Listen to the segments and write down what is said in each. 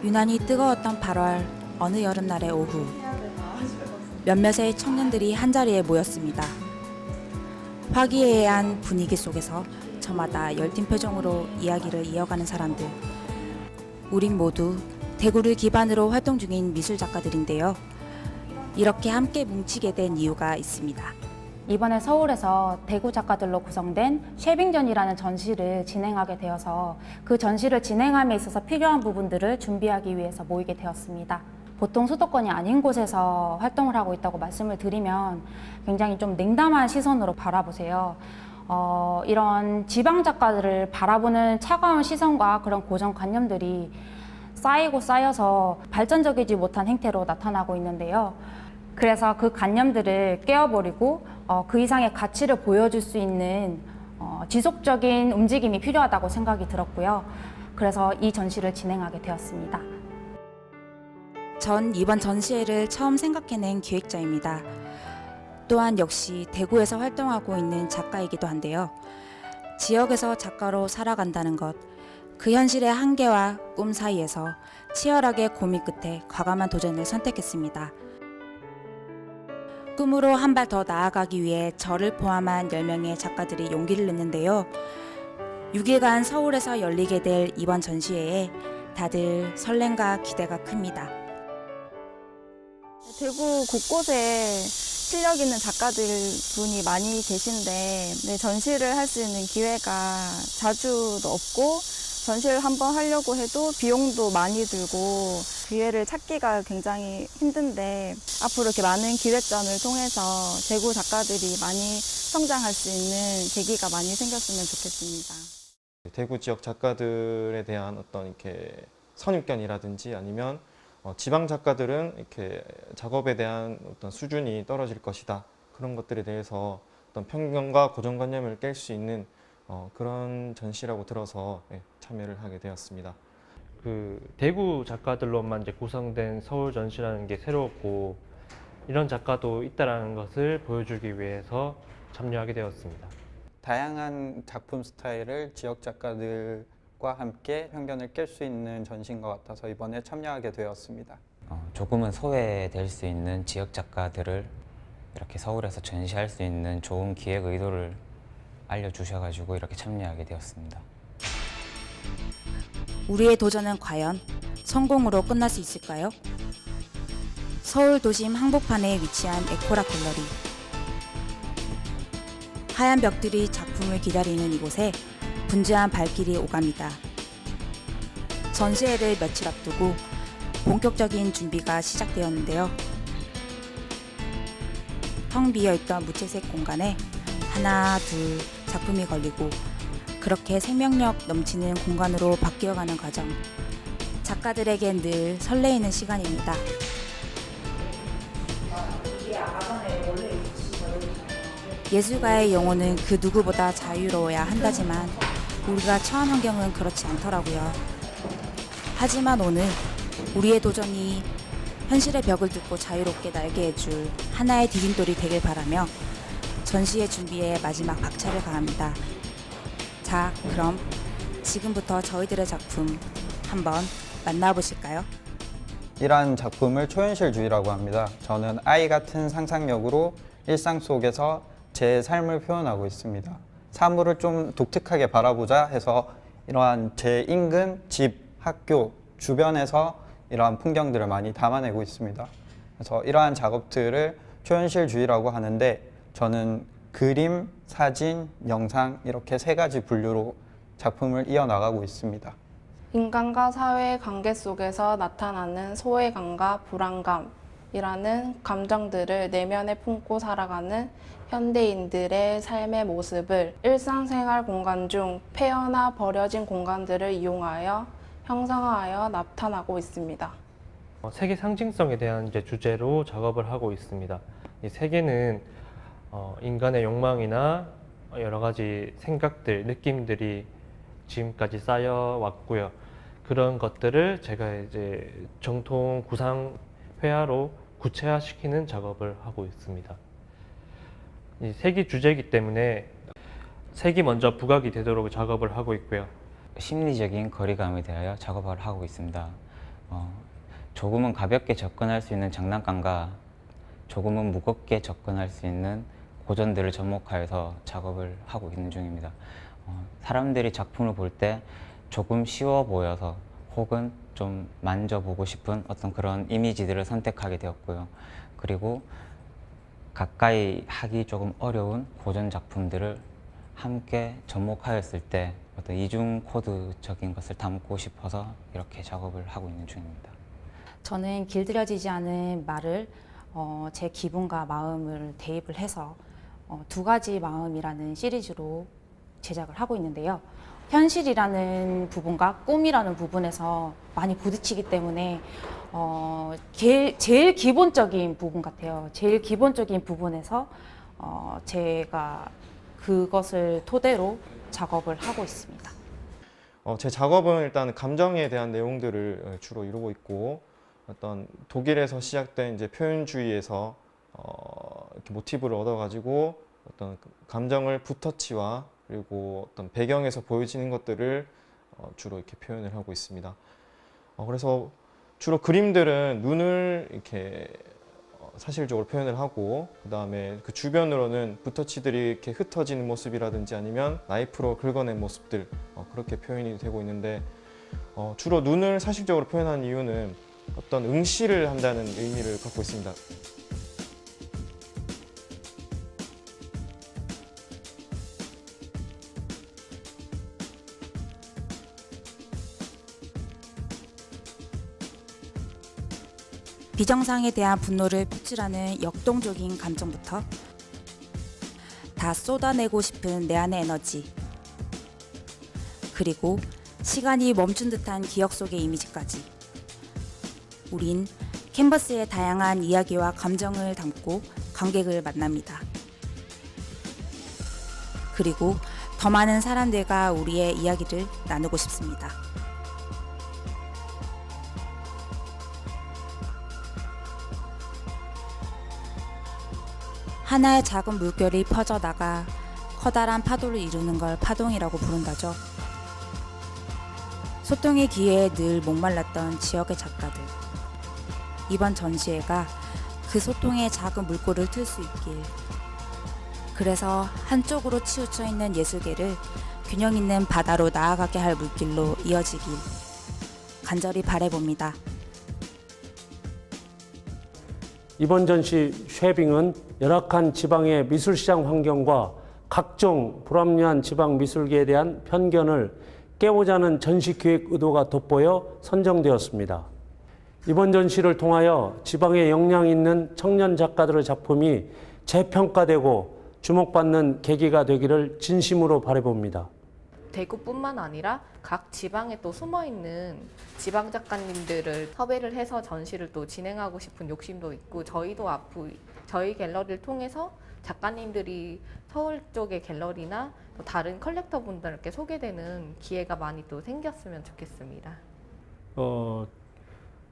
유난히 뜨거웠던 8월 어느 여름날의 오후, 몇몇의 청년들이 한자리에 모였습니다. 화기애애한 분위기 속에서 저마다 열띤 표정으로 이야기를 이어가는 사람들. 우린 모두 대구를 기반으로 활동 중인 미술 작가들인데요. 이렇게 함께 뭉치게 된 이유가 있습니다. 이번에 서울에서 대구 작가들로 구성된 쉐빙전이라는 전시를 진행하게 되어서 그 전시를 진행함에 있어서 필요한 부분들을 준비하기 위해서 모이게 되었습니다. 보통 수도권이 아닌 곳에서 활동을 하고 있다고 말씀을 드리면 굉장히 좀 냉담한 시선으로 바라보세요. 이런 지방 작가들을 바라보는 차가운 시선과 그런 고정관념들이 쌓이고 쌓여서 발전적이지 못한 행태로 나타나고 있는데요. 그래서 그 관념들을 깨어버리고 그 이상의 가치를 보여줄 수 있는 지속적인 움직임이 필요하다고 생각이 들었고요. 그래서 이 전시를 진행하게 되었습니다. 전 이번 전시회를 처음 생각해낸 기획자입니다. 또한 역시 대구에서 활동하고 있는 작가이기도 한데요. 지역에서 작가로 살아간다는 것, 그 현실의 한계와 꿈 사이에서 치열하게 고민 끝에 과감한 도전을 선택했습니다. 꿈으로 한 발 더 나아가기 위해 저를 포함한 10명의 작가들이 용기를 냈는데요. 6일간 서울에서 열리게 될 이번 전시회에 다들 설렘과 기대가 큽니다. 대구 곳곳에 실력 있는 작가들 분이 많이 계신데 전시를 할 수 있는 기회가 자주도 없고 전시를 한번 하려고 해도 비용도 많이 들고 기회를 찾기가 굉장히 힘든데 앞으로 이렇게 많은 기획전을 통해서 대구 작가들이 많이 성장할 수 있는 계기가 많이 생겼으면 좋겠습니다. 대구 지역 작가들에 대한 어떤 이렇게 선입견이라든지 아니면 지방 작가들은 이렇게 작업에 대한 어떤 수준이 떨어질 것이다. 그런 것들에 대해서 어떤 편견과 고정관념을 깰 수 있는 그런 전시라고 들어서 참여를 하게 되었습니다. 그 대구 작가들로만 이제 구성된 서울 전시라는 게 새로웠고 이런 작가도 있다라는 것을 보여주기 위해서 참여하게 되었습니다. 다양한 작품 스타일을 지역 작가들과 함께 편견을 깰 수 있는 전시인 것 같아서 이번에 참여하게 되었습니다. 조금은 소외될 수 있는 지역 작가들을 이렇게 서울에서 전시할 수 있는 좋은 기획 의도를 알려주셔가지고 이렇게 참여하게 되었습니다. 우리의 도전은 과연 성공으로 끝날 수 있을까요? 서울 도심 한복판에 위치한 에코라 갤러리. 하얀 벽들이 작품을 기다리는 이곳에 분주한 발길이 오갑니다. 전시회를 며칠 앞두고 본격적인 준비가 시작되었는데요. 텅 비어있던 무채색 공간에 하나, 둘 작품이 걸리고 그렇게 생명력 넘치는 공간으로 바뀌어가는 과정. 작가들에겐 늘 설레이는 시간입니다. 예술가의 영혼은 그 누구보다 자유로워야 한다지만 우리가 처한 환경은 그렇지 않더라고요. 하지만 오늘 우리의 도전이 현실의 벽을 뚫고 자유롭게 날게 해줄 하나의 디딤돌이 되길 바라며 전시회 준비에 마지막 박차를 가합니다. 자, 그럼 지금부터 저희들의 작품 한번 만나보실까요? 이러한 작품을 초현실주의라고 합니다. 저는 아이 같은 상상력으로 일상 속에서 제 삶을 표현하고 있습니다. 사물을 좀 독특하게 바라보자 해서 이러한 제 인근, 집, 학교, 주변에서 이러한 풍경들을 많이 담아내고 있습니다. 그래서 이러한 작업들을 초현실주의라고 하는데 저는 그림, 사진, 영상 이렇게 세 가지 분류로 작품을 이어나가고 있습니다. 인간과 사회의 관계 속에서 나타나는 소외감과 불안감이라는 감정들을 내면에 품고 살아가는 현대인들의 삶의 모습을 일상생활 공간 중 폐허나 버려진 공간들을 이용하여 형상화하여 나타나고 있습니다. 세계 상징성에 대한 이제 주제로 작업을 하고 있습니다. 이 세계는 인간의 욕망이나 여러 가지 생각들, 느낌들이 지금까지 쌓여왔고요. 그런 것들을 제가 이제 정통 구상 회화로 구체화시키는 작업을 하고 있습니다. 이 색이 주제이기 때문에 색이 먼저 부각이 되도록 작업을 하고 있고요. 심리적인 거리감에 대하여 작업을 하고 있습니다. 조금은 가볍게 접근할 수 있는 장난감과 조금은 무겁게 접근할 수 있는 고전들을 접목하여서 작업을 하고 있는 중입니다. 사람들이 작품을 볼 때 조금 쉬워 보여서 혹은 좀 만져보고 싶은 어떤 그런 이미지들을 선택하게 되었고요. 그리고 가까이 하기 조금 어려운 고전 작품들을 함께 접목하였을 때 어떤 이중 코드적인 것을 담고 싶어서 이렇게 작업을 하고 있는 중입니다. 저는 길들여지지 않은 말을 제 기분과 마음을 대입을 해서 두 가지 마음이라는 시리즈로 제작을 하고 있는데요. 현실이라는 부분과 꿈이라는 부분에서 많이 부딪히기 때문에 제일 기본적인 부분 같아요. 제일 기본적인 부분에서 제가 그것을 토대로 작업을 하고 있습니다. 제 작업은 일단 감정에 대한 내용들을 주로 이루고 있고, 어떤 독일에서 시작된 이제 표현주의에서 이렇게 모티브를 얻어가지고 어떤 감정을 붓터치와 그리고 어떤 배경에서 보여지는 것들을 주로 이렇게 표현을 하고 있습니다. 그래서 주로 그림들은 눈을 이렇게 사실적으로 표현을 하고, 그 다음에 그 주변으로는 붓터치들이 이렇게 흩어지는 모습이라든지 아니면 나이프로 긁어낸 모습들, 그렇게 표현이 되고 있는데, 주로 눈을 사실적으로 표현한 이유는 어떤 응시를 한다는 의미를 갖고 있습니다. 비정상에 대한 분노를 표출하는 역동적인 감정부터 다 쏟아내고 싶은 내 안의 에너지, 그리고 시간이 멈춘 듯한 기억 속의 이미지까지, 우린 캔버스의 다양한 이야기와 감정을 담고 관객을 만납니다. 그리고 더 많은 사람들과 우리의 이야기를 나누고 싶습니다. 하나의 작은 물결이 퍼져나가 커다란 파도를 이루는 걸 파동이라고 부른다죠. 소통의 기회에 늘 목말랐던 지역의 작가들. 이번 전시회가 그 소통의 작은 물꼬를 틀 수 있길. 그래서 한쪽으로 치우쳐 있는 예술계를 균형 있는 바다로 나아가게 할 물길로 이어지길 간절히 바라봅니다. 이번 전시 쉐빙은 열악한 지방의 미술시장 환경과 각종 불합리한 지방 미술계에 대한 편견을 깨보자는 전시기획 의도가 돋보여 선정되었습니다. 이번 전시를 통하여 지방에 역량 있는 청년 작가들의 작품이 재평가되고 주목받는 계기가 되기를 진심으로 바라봅니다. 대구뿐만 아니라 각 지방에 또 숨어있는 지방 작가님들을 섭외를 해서 전시를 또 진행하고 싶은 욕심도 있고, 저희도 앞으로 저희 갤러리를 통해서 작가님들이 서울 쪽의 갤러리나 또 다른 컬렉터 분들께 소개되는 기회가 많이 또 생겼으면 좋겠습니다.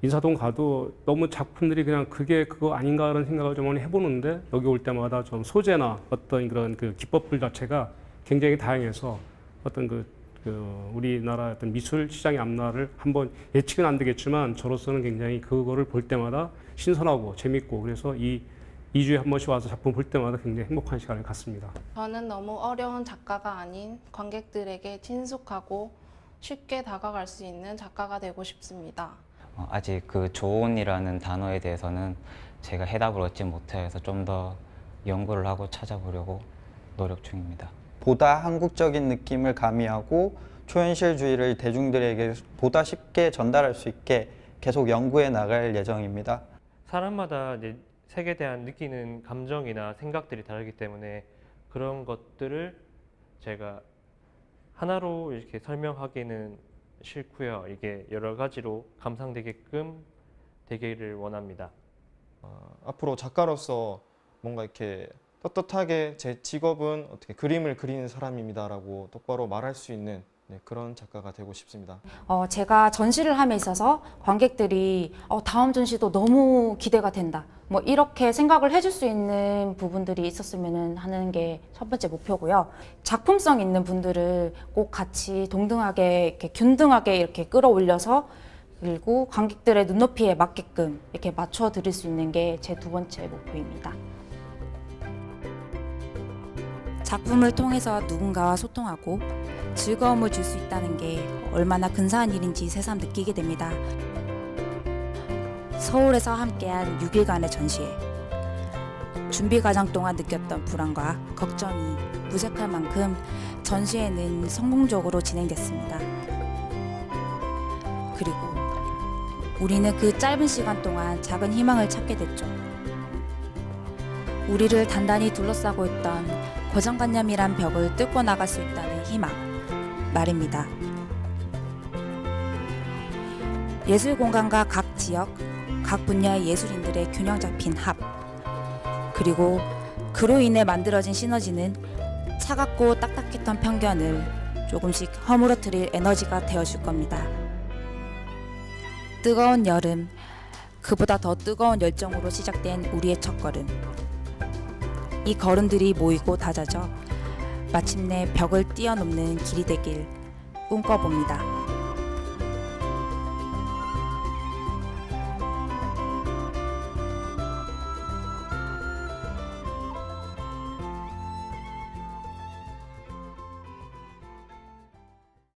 인사동 가도 너무 작품들이 그냥 그게 그거 아닌가라는 생각을 좀 많이 해보는데, 여기 올 때마다 좀 소재나 어떤 그런 그 기법들 자체가 굉장히 다양해서 어떤 우리나라 어떤 미술 시장의 앞날을 한번 예측은 안 되겠지만, 저로서는 굉장히 그거를 볼 때마다 신선하고 재밌고, 그래서 이 2주에 한 번씩 와서 작품 볼 때마다 굉장히 행복한 시간을 갖습니다. 저는 너무 어려운 작가가 아닌 관객들에게 친숙하고 쉽게 다가갈 수 있는 작가가 되고 싶습니다. 아직 그 조언이라는 단어에 대해서는 제가 해답을 얻지 못해서 좀 더 연구를 하고 찾아보려고 노력 중입니다. 보다 한국적인 느낌을 가미하고 초현실주의를 대중들에게 보다 쉽게 전달할 수 있게 계속 연구해 나갈 예정입니다. 사람마다 이제 색에 대한 느끼는 감정이나 생각들이 다르기 때문에 그런 것들을 제가 하나로 이렇게 설명하기는 싫고요. 이게 여러 가지로 감상되게끔 되기를 원합니다. 앞으로 작가로서 뭔가 이렇게 떳떳하게 제 직업은 어떻게 그림을 그리는 사람입니다라고 똑바로 말할 수 있는 그런 작가가 되고 싶습니다. 제가 전시를 함에 있어서 관객들이 다음 전시도 너무 기대가 된다, 뭐 이렇게 생각을 해줄 수 있는 부분들이 있었으면 하는 게 첫 번째 목표고요. 작품성 있는 분들을 꼭 같이 동등하게 이렇게 균등하게 이렇게 끌어올려서 그리고 관객들의 눈높이에 맞게끔 이렇게 맞춰 드릴 수 있는 게 제 두 번째 목표입니다. 작품을 통해서 누군가와 소통하고 즐거움을 줄 수 있다는 게 얼마나 근사한 일인지 새삼 느끼게 됩니다. 서울에서 함께한 6일간의 전시회. 준비 과정 동안 느꼈던 불안과 걱정이 무색할 만큼 전시회는 성공적으로 진행됐습니다. 그리고 우리는 그 짧은 시간 동안 작은 희망을 찾게 됐죠. 우리를 단단히 둘러싸고 있던 고정관념이란 벽을 뚫고 나갈 수 있다는 희망 말입니다. 예술 공간과 각 지역, 각 분야의 예술인들의 균형 잡힌 합, 그리고 그로 인해 만들어진 시너지는 차갑고 딱딱했던 편견을 조금씩 허물어뜨릴 에너지가 되어줄 겁니다. 뜨거운 여름, 그보다 더 뜨거운 열정으로 시작된 우리의 첫걸음. 이 걸음들이 모이고 다져져 마침내 벽을 뛰어넘는 길이 되길 꿈꿔봅니다.